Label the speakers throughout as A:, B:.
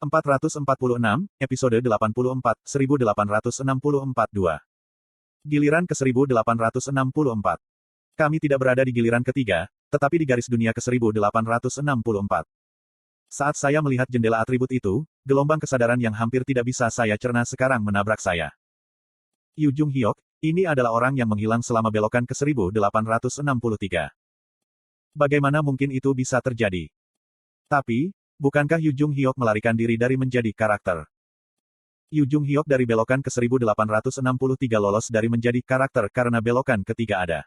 A: 446, episode 84, 1864 2. Giliran ke 1864. Kami tidak berada di giliran ketiga, tetapi di garis dunia ke 1864. Saat saya melihat jendela atribut itu, gelombang kesadaran yang hampir tidak bisa saya cerna sekarang menabrak saya. Yu Jung Hyuk, ini adalah orang yang menghilang selama belokan ke 1863. Bagaimana mungkin itu bisa terjadi? Tapi, bukankah Yu Jung Hyuk melarikan diri dari menjadi karakter? Yu Jung Hyuk dari belokan ke 1863 lolos dari menjadi karakter karena belokan ketiga ada.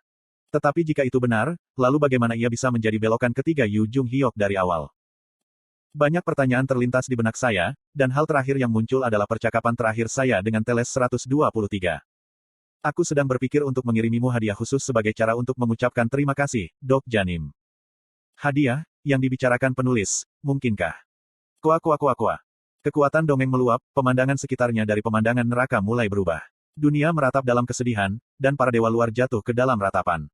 A: Tetapi jika itu benar, lalu bagaimana ia bisa menjadi belokan ketiga Yu Jung Hyuk dari awal? Banyak pertanyaan terlintas di benak saya, dan hal terakhir yang muncul adalah percakapan terakhir saya dengan Teles 123. Aku sedang berpikir untuk mengirimimu hadiah khusus sebagai cara untuk mengucapkan terima kasih, Dok Janim. Hadiah, yang dibicarakan penulis, mungkinkah? Kuak. Kekuatan dongeng meluap, pemandangan sekitarnya dari pemandangan neraka mulai berubah. Dunia meratap dalam kesedihan, dan para dewa luar jatuh ke dalam ratapan.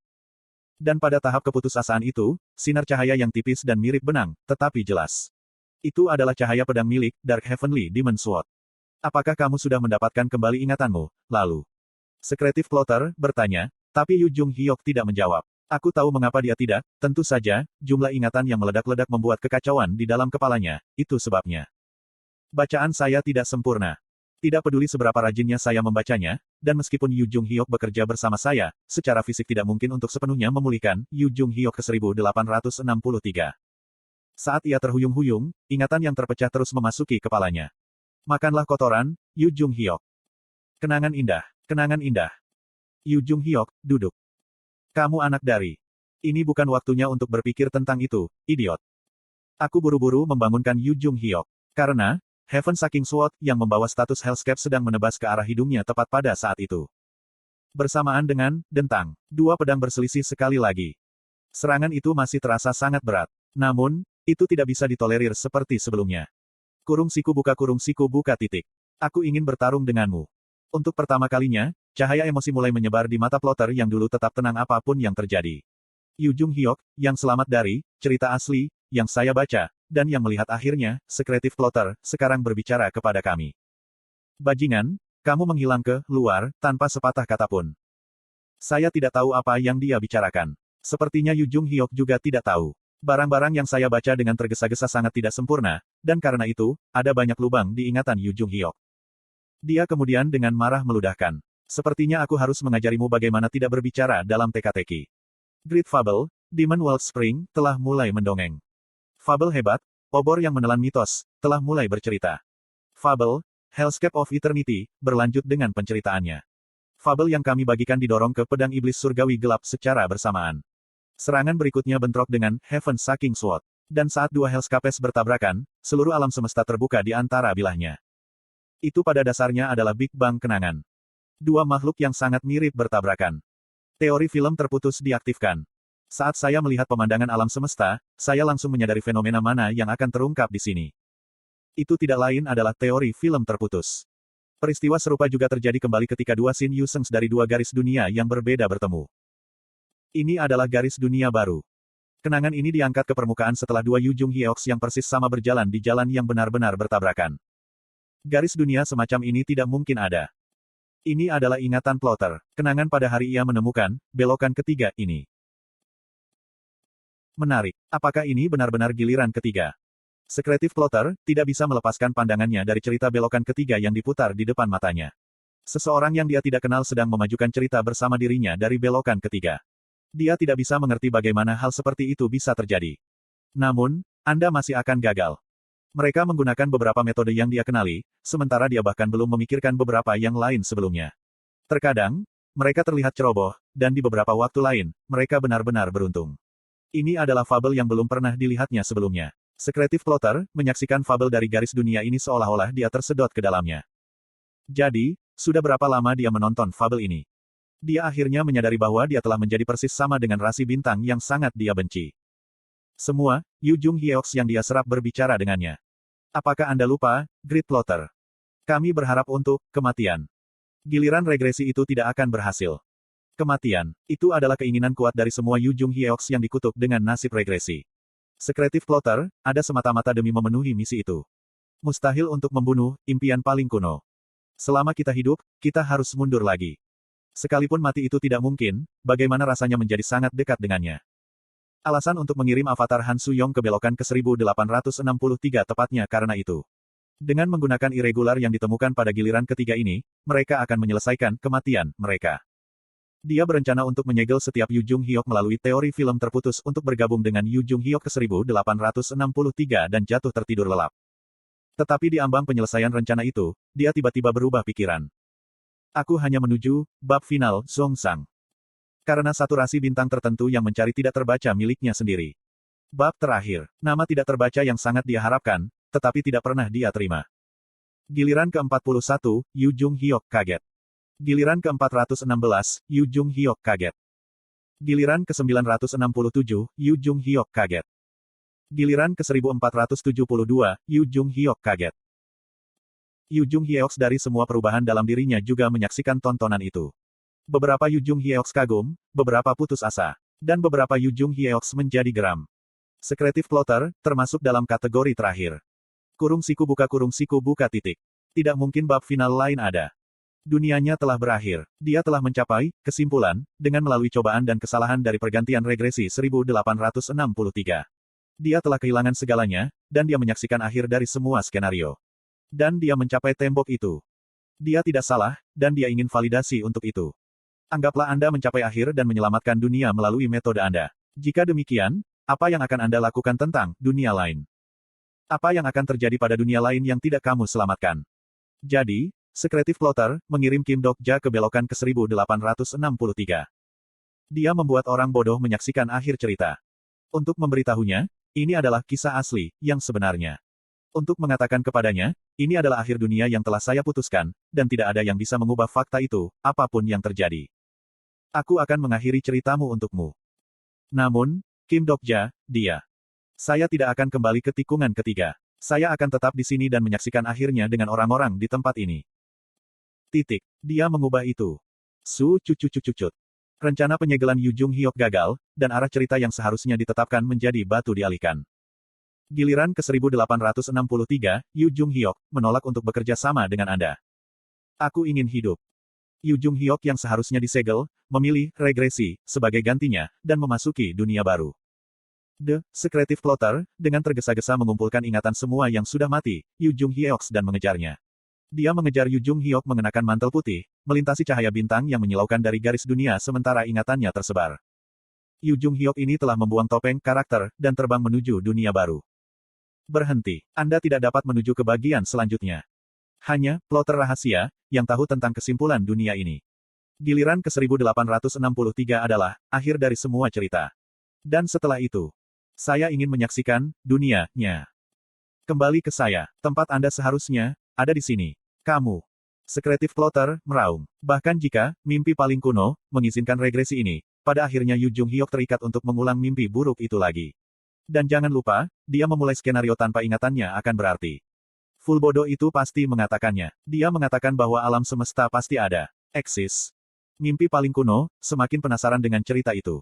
A: Dan pada tahap keputusasaan itu, sinar cahaya yang tipis dan mirip benang, tetapi jelas. Itu adalah cahaya pedang milik Dark Heavenly Demon Sword. Apakah kamu sudah mendapatkan kembali ingatanmu, lalu? Sekretif Plotter bertanya, tapi Yu Jung Hyuk tidak menjawab. Aku tahu mengapa dia tidak, tentu saja, jumlah ingatan yang meledak-ledak membuat kekacauan di dalam kepalanya, itu sebabnya. Bacaan saya tidak sempurna. Tidak peduli seberapa rajinnya saya membacanya, dan meskipun Yu Jung Hyuk bekerja bersama saya, secara fisik tidak mungkin untuk sepenuhnya memulihkan Yu Jung Hyuk ke 1863. Saat ia terhuyung-huyung, ingatan yang terpecah terus memasuki kepalanya. Makanlah kotoran, Yu Jung Hyuk. Kenangan indah. Yu Jung Hyuk, duduk. Kamu anak dari. Ini bukan waktunya untuk berpikir tentang itu, idiot. Aku buru-buru membangunkan Yu Jung Hyuk. Karena, Heaven Saking Sword yang membawa status Hellscape sedang menebas ke arah hidungnya tepat pada saat itu. Bersamaan dengan, dentang, dua pedang berselisih sekali lagi. Serangan itu masih terasa sangat berat. Namun, itu tidak bisa ditolerir seperti sebelumnya. Kurung siku buka titik. Aku ingin bertarung denganmu. Untuk pertama kalinya, cahaya emosi mulai menyebar di mata Plotter yang dulu tetap tenang apapun yang terjadi. Yu Jung Hyuk, yang selamat dari cerita asli yang saya baca, dan yang melihat akhirnya, sekretif Plotter, sekarang berbicara kepada kami. Bajingan, kamu menghilang ke luar, tanpa sepatah kata pun. Saya tidak tahu apa yang dia bicarakan. Sepertinya Yu Jung Hyuk juga tidak tahu. Barang-barang yang saya baca dengan tergesa-gesa sangat tidak sempurna, dan karena itu, ada banyak lubang di ingatan Yu Jung Hyuk. Dia kemudian dengan marah meludahkan. Sepertinya aku harus mengajarimu bagaimana tidak berbicara dalam teka-teki. Great Fable, Demon Wellspring, telah mulai mendongeng. Fable hebat, obor yang menelan mitos, telah mulai bercerita. Fable, Hellscape of Eternity, berlanjut dengan penceritaannya. Fable yang kami bagikan didorong ke pedang iblis surgawi gelap secara bersamaan. Serangan berikutnya bentrok dengan Heaven Saking Sword. Dan saat dua Hellscapes bertabrakan, seluruh alam semesta terbuka di antara bilahnya. Itu pada dasarnya adalah Big Bang kenangan. Dua makhluk yang sangat mirip bertabrakan. Teori film terputus diaktifkan. Saat saya melihat pemandangan alam semesta, saya langsung menyadari fenomena mana yang akan terungkap di sini. Itu tidak lain adalah teori film terputus. Peristiwa serupa juga terjadi kembali ketika dua Shin Yusengs dari dua garis dunia yang berbeda bertemu. Ini adalah garis dunia baru. Kenangan ini diangkat ke permukaan setelah dua Yu Jung Hyuk yang persis sama berjalan di jalan yang benar-benar bertabrakan. Garis dunia semacam ini tidak mungkin ada. Ini adalah ingatan Plotter. Kenangan pada hari ia menemukan belokan ketiga ini. Menarik. Apakah ini benar-benar giliran ketiga? Sekretif Plotter tidak bisa melepaskan pandangannya dari cerita belokan ketiga yang diputar di depan matanya. Seseorang yang dia tidak kenal sedang memajukan cerita bersama dirinya dari belokan ketiga. Dia tidak bisa mengerti bagaimana hal seperti itu bisa terjadi. Namun, Anda masih akan gagal. Mereka menggunakan beberapa metode yang dia kenali, sementara dia bahkan belum memikirkan beberapa yang lain sebelumnya. Terkadang, mereka terlihat ceroboh, dan di beberapa waktu lain, mereka benar-benar beruntung. Ini adalah fabel yang belum pernah dilihatnya sebelumnya. Sekretif Plotter menyaksikan fabel dari garis dunia ini seolah-olah dia tersedot ke dalamnya. Jadi, sudah berapa lama dia menonton fabel ini? Dia akhirnya menyadari bahwa dia telah menjadi persis sama dengan rasi bintang yang sangat dia benci. Semua, Yu Jung Hyuk yang dia serap berbicara dengannya. Apakah Anda lupa, Great Plotter? Kami berharap untuk kematian. Giliran regresi itu tidak akan berhasil. Kematian, itu adalah keinginan kuat dari semua Yu Jung Hyuk yang dikutuk dengan nasib regresi. Sekretif Plotter, ada semata-mata demi memenuhi misi itu. Mustahil untuk membunuh, impian paling kuno. Selama kita hidup, kita harus mundur lagi. Sekalipun mati itu tidak mungkin, bagaimana rasanya menjadi sangat dekat dengannya. Alasan untuk mengirim avatar Han Suyong ke belokan ke 1863 tepatnya karena itu. Dengan menggunakan irregular yang ditemukan pada giliran ketiga ini, mereka akan menyelesaikan kematian mereka. Dia berencana untuk menyegel setiap Yu Jung Hyuk melalui teori film terputus untuk bergabung dengan Yu Jung Hyuk ke 1863 dan jatuh tertidur lelap. Tetapi di ambang penyelesaian rencana itu, dia tiba-tiba berubah pikiran. Aku hanya menuju bab final Zongsang. Karena saturasi bintang tertentu yang mencari tidak terbaca miliknya sendiri. Bab terakhir, nama tidak terbaca yang sangat dia harapkan, tetapi tidak pernah dia terima. Giliran ke-41, Yu Jung Hyuk kaget. Giliran ke-416, Yu Jung Hyuk kaget. Giliran ke-967, Yu Jung Hyuk kaget. Giliran ke-1472, Yu Jung Hyuk kaget. Yu Jung Hyuk dari semua perubahan dalam dirinya juga menyaksikan tontonan itu. Beberapa Yu Jung Hyuk kagum, beberapa putus asa, dan beberapa Yu Jung Hyuk menjadi geram. Secretive Plotter, termasuk dalam kategori terakhir. Kurung siku buka titik. Tidak mungkin bab final lain ada. Dunianya telah berakhir. Dia telah mencapai kesimpulan dengan melalui cobaan dan kesalahan dari pergantian regresi 1863. Dia telah kehilangan segalanya, dan dia menyaksikan akhir dari semua skenario. Dan dia mencapai tembok itu. Dia tidak salah, dan dia ingin validasi untuk itu. Anggaplah Anda mencapai akhir dan menyelamatkan dunia melalui metode Anda. Jika demikian, apa yang akan Anda lakukan tentang dunia lain? Apa yang akan terjadi pada dunia lain yang tidak kamu selamatkan? Jadi, Secretive Plotter mengirim Kim Dok-ja ke belokan ke 1863. Dia membuat orang bodoh menyaksikan akhir cerita. Untuk memberitahunya, ini adalah kisah asli, yang sebenarnya. Untuk mengatakan kepadanya, ini adalah akhir dunia yang telah saya putuskan, dan tidak ada yang bisa mengubah fakta itu, apapun yang terjadi. Aku akan mengakhiri ceritamu untukmu. Namun, Kim Dok-ja, dia. Saya tidak akan kembali ke tikungan ketiga. Saya akan tetap di sini dan menyaksikan akhirnya dengan orang-orang di tempat ini. Titik. Dia mengubah itu. Cucut. Rencana penyegelan Yu Jung Hyuk gagal, dan arah cerita yang seharusnya ditetapkan menjadi batu dialihkan. Giliran ke 1863, Yu Jung Hyuk menolak untuk bekerja sama dengan Anda. Aku ingin hidup. Yu Jung Hyuk yang seharusnya disegel, memilih regresi sebagai gantinya, dan memasuki dunia baru. The Secretive Plotter, dengan tergesa-gesa mengumpulkan ingatan semua yang sudah mati, Yu Jung Hyuk dan mengejarnya. Dia mengejar Yu Jung Hyuk mengenakan mantel putih, melintasi cahaya bintang yang menyilaukan dari garis dunia sementara ingatannya tersebar. Yu Jung Hyuk ini telah membuang topeng karakter, dan terbang menuju dunia baru. Berhenti. Anda tidak dapat menuju ke bagian selanjutnya. Hanya, plotter rahasia, yang tahu tentang kesimpulan dunia ini. Giliran ke 1863 adalah, akhir dari semua cerita. Dan setelah itu, saya ingin menyaksikan, dunianya. Kembali ke saya, tempat Anda seharusnya, ada di sini. Kamu. Secretive Plotter, meraung. Bahkan jika, mimpi paling kuno, mengizinkan regresi ini, pada akhirnya Yu Jung Hyuk terikat untuk mengulang mimpi buruk itu lagi. Dan jangan lupa, dia memulai skenario tanpa ingatannya akan berarti. Full bodoh itu pasti mengatakannya. Dia mengatakan bahwa alam semesta pasti ada. Eksis. Mimpi paling kuno, semakin penasaran dengan cerita itu.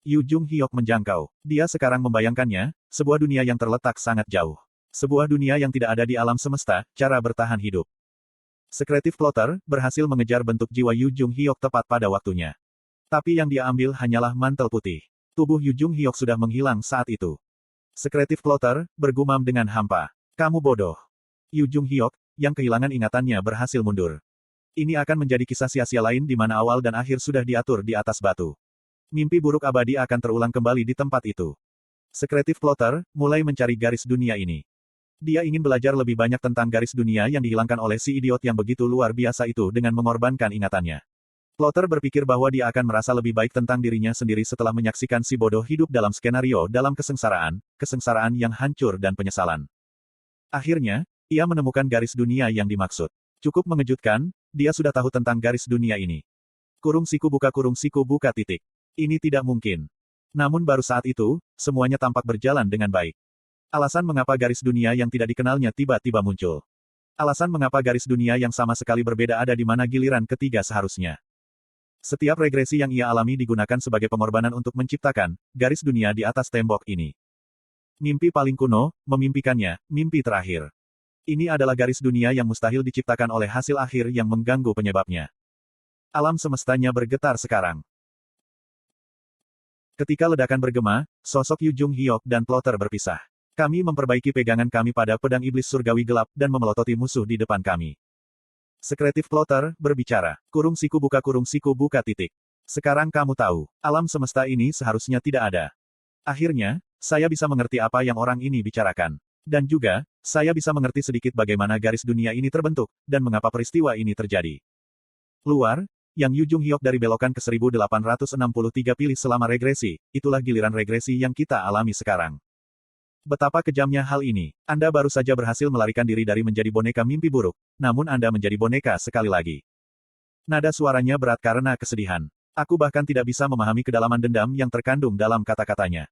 A: Yu Jung Hyuk menjangkau. Dia sekarang membayangkannya, sebuah dunia yang terletak sangat jauh. Sebuah dunia yang tidak ada di alam semesta, cara bertahan hidup. Secretive Plotter berhasil mengejar bentuk jiwa Yu Jung Hyuk tepat pada waktunya. Tapi yang dia ambil hanyalah mantel putih. Tubuh Yu Jung Hyuk sudah menghilang saat itu. Secretive Plotter bergumam dengan hampa. Kamu bodoh. Yu Jung Hyuk, yang kehilangan ingatannya berhasil mundur. Ini akan menjadi kisah sia-sia lain di mana awal dan akhir sudah diatur di atas batu. Mimpi buruk abadi akan terulang kembali di tempat itu. Secretive Plotter mulai mencari garis dunia ini. Dia ingin belajar lebih banyak tentang garis dunia yang dihilangkan oleh si idiot yang begitu luar biasa itu dengan mengorbankan ingatannya. Plotter berpikir bahwa dia akan merasa lebih baik tentang dirinya sendiri setelah menyaksikan si bodoh hidup dalam skenario dalam kesengsaraan yang hancur dan penyesalan. Akhirnya, ia menemukan garis dunia yang dimaksud. Cukup mengejutkan, dia sudah tahu tentang garis dunia ini. Kurung siku buka titik. Ini tidak mungkin. Namun baru saat itu, semuanya tampak berjalan dengan baik. Alasan mengapa garis dunia yang tidak dikenalnya tiba-tiba muncul. Alasan mengapa garis dunia yang sama sekali berbeda ada di mana giliran ketiga seharusnya. Setiap regresi yang ia alami digunakan sebagai pengorbanan untuk menciptakan garis dunia di atas tembok ini. Mimpi paling kuno, memimpikannya, mimpi terakhir. Ini adalah garis dunia yang mustahil diciptakan oleh hasil akhir yang mengganggu penyebabnya. Alam semestanya bergetar sekarang. Ketika ledakan bergema, sosok Yu Jung Hyuk dan plotter berpisah. Kami memperbaiki pegangan kami pada pedang iblis surgawi gelap dan memelototi musuh di depan kami. Sekretif plotter berbicara. Kurung siku buka titik. Sekarang kamu tahu, alam semesta ini seharusnya tidak ada. Akhirnya, saya bisa mengerti apa yang orang ini bicarakan. Dan juga, saya bisa mengerti sedikit bagaimana garis dunia ini terbentuk, dan mengapa peristiwa ini terjadi. Luar, yang Yu Jung Hyuk dari belokan ke 1863 pilih selama regresi, itulah giliran regresi yang kita alami sekarang. Betapa kejamnya hal ini. Anda baru saja berhasil melarikan diri dari menjadi boneka mimpi buruk, namun Anda menjadi boneka sekali lagi. Nada suaranya berat karena kesedihan. Aku bahkan tidak bisa memahami kedalaman dendam yang terkandung dalam kata-katanya.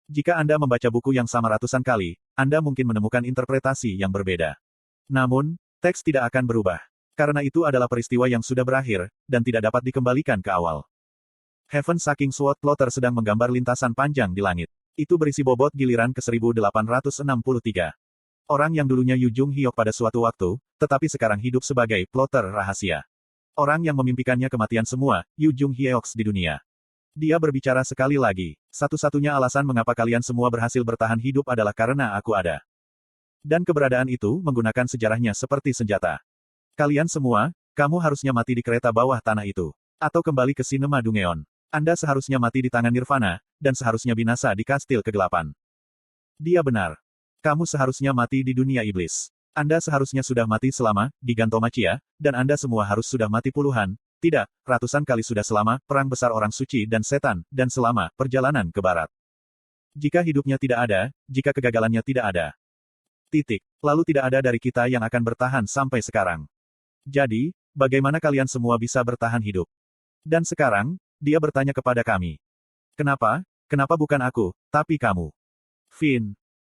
A: Jika Anda membaca buku yang sama ratusan kali, Anda mungkin menemukan interpretasi yang berbeda. Namun, teks tidak akan berubah. Karena itu adalah peristiwa yang sudah berakhir, dan tidak dapat dikembalikan ke awal. Heaven Saking Sword Plotter sedang menggambar lintasan panjang di langit. Itu berisi bobot giliran ke 1863. Orang yang dulunya Yu Jung Hyuk pada suatu waktu, tetapi sekarang hidup sebagai plotter rahasia. Orang yang memimpikannya kematian semua, Yu Jung Hyuk di dunia. Dia berbicara sekali lagi. Satu-satunya alasan mengapa kalian semua berhasil bertahan hidup adalah karena aku ada. Dan keberadaan itu menggunakan sejarahnya seperti senjata. Kalian semua, kamu harusnya mati di kereta bawah tanah itu. Atau kembali ke sinema Dungeon. Anda seharusnya mati di tangan Nirvana, dan seharusnya binasa di kastil kegelapan. Dia benar. Kamu seharusnya mati di dunia iblis. Anda seharusnya sudah mati selama, Gigantomachia, dan Anda semua harus sudah mati puluhan, tidak, ratusan kali sudah selama, perang besar orang suci dan setan, dan selama, perjalanan ke barat. Jika hidupnya tidak ada, jika kegagalannya tidak ada. Titik. Lalu tidak ada dari kita yang akan bertahan sampai sekarang. Jadi, bagaimana kalian semua bisa bertahan hidup? Dan sekarang, dia bertanya kepada kami. Kenapa? Kenapa bukan aku, tapi kamu? Finn.